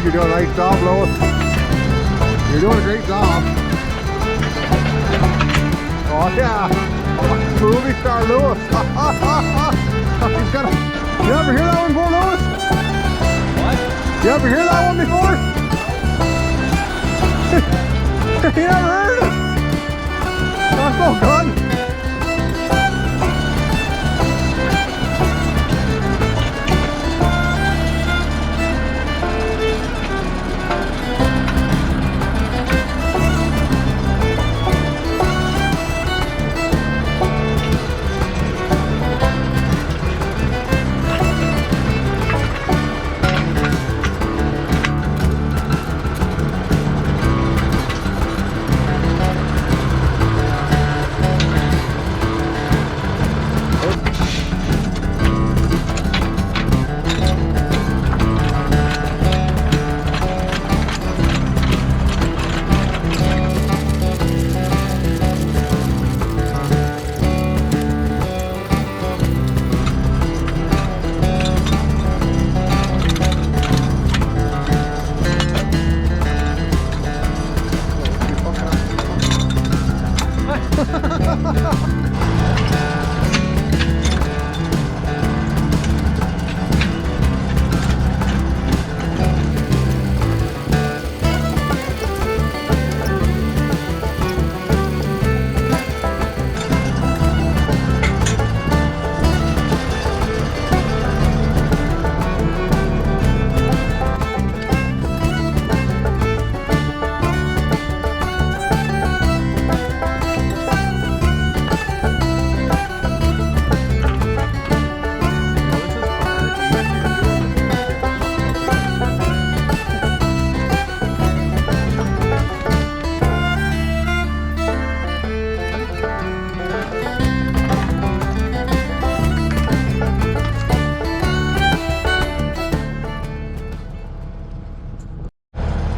think you're doing a nice job, Lois. You're doing a great job. Oh yeah, movie star Lewis. He's got a, you ever hear that one before, Lewis? What? You ever hear that one before? You never heard it? That's so good.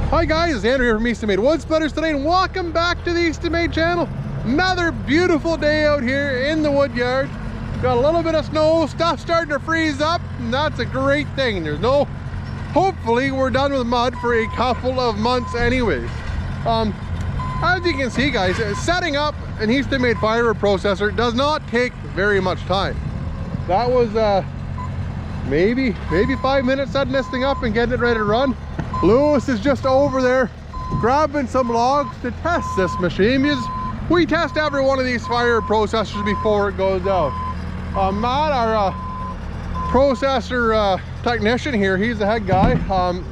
Hi guys, it's Andrew here from Eastonmade Wood Splitters today, and welcome back to the Eastonmade channel. Another beautiful day out here in the wood yard. Got a little bit of snow, stuff starting to freeze up, and that's a great thing. Hopefully we're done with mud for a couple of months anyways. As you can see guys, setting up an Eastonmade Firewood processor does not take very much time. That was maybe 5 minutes setting this thing up and getting it ready to run. Lewis is just over there grabbing some logs to test this machine, because we test every one of these Firewood processors before it goes out. Matt, our processor technician here, he's the head guy.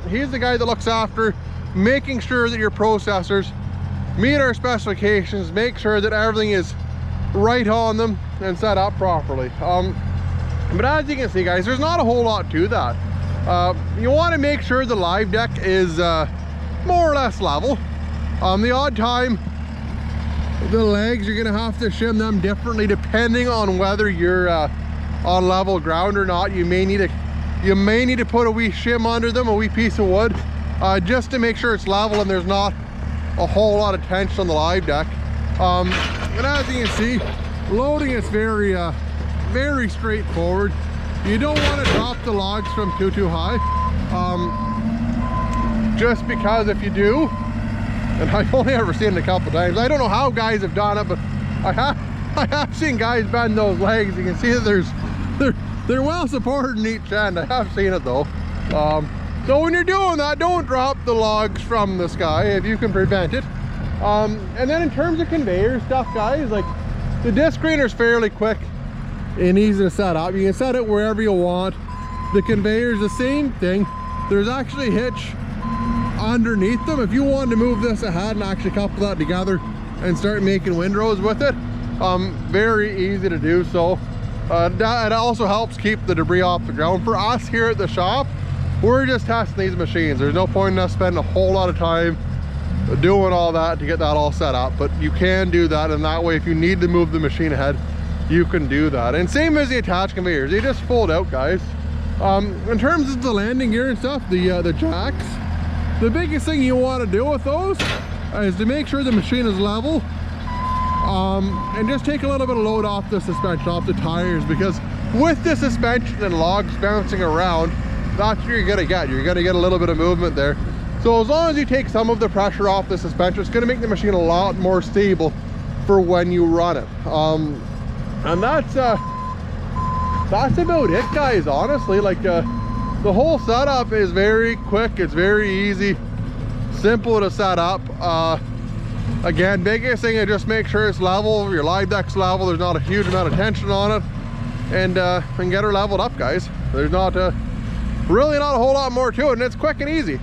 He's the guy that looks after making sure that your processors meet our specifications, make sure that everything is right on them and set up properly. But as you can see guys, there's not a whole lot to that. You want to make sure the live deck is more or less level. The odd time, the legs, you're gonna have to shim them differently depending on whether you're on level ground or not. You may need to put a wee shim under them, a wee piece of wood, just to make sure it's level and there's not a whole lot of tension on the live deck. And as you can see, loading is very straightforward. You don't want to drop the logs from too high, just because if you do, and I've only ever seen it a couple times, I don't know how guys have done it, but I have seen guys bend those legs. You can see that they're well supported in each end. I have seen it though. So when you're doing that, don't drop the logs from the sky if you can prevent it. And then in terms of conveyor stuff guys, like the disc screener is fairly quick and easy to set up. You can set it wherever you want. The conveyor is the same thing. There's actually a hitch underneath them if you wanted to move this ahead and actually couple that together and start making windrows with it. Very easy to do so. It also helps keep the debris off the ground. For us here at the shop, we're just testing these machines. There's no point in us spending a whole lot of time doing all that to get that all set up, but you can do that, and that way if you need to move the machine ahead, you can do that. And same as the attached conveyors, they just fold out guys. In terms of the landing gear and stuff, the jacks, the biggest thing you want to do with those is to make sure the machine is level, and just take a little bit of load off the suspension, off the tires, because with the suspension and logs bouncing around, that's what you're gonna get. You're gonna get a little bit of movement there. So as long as you take some of the pressure off the suspension, it's gonna make the machine a lot more stable for when you run it. And that's about it, guys. Honestly, like the whole setup is very quick. It's very easy, simple to set up. Again, biggest thing is just make sure it's level, your live deck's level, there's not a huge amount of tension on it, and get her leveled up, guys. There's not really not a whole lot more to it, and it's quick and easy.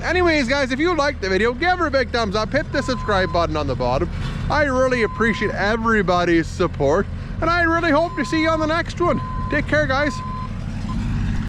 Anyways, guys, if you liked the video, give her a big thumbs up, hit the subscribe button on the bottom. I really appreciate everybody's support, and I really hope to see you on the next one. Take care, guys.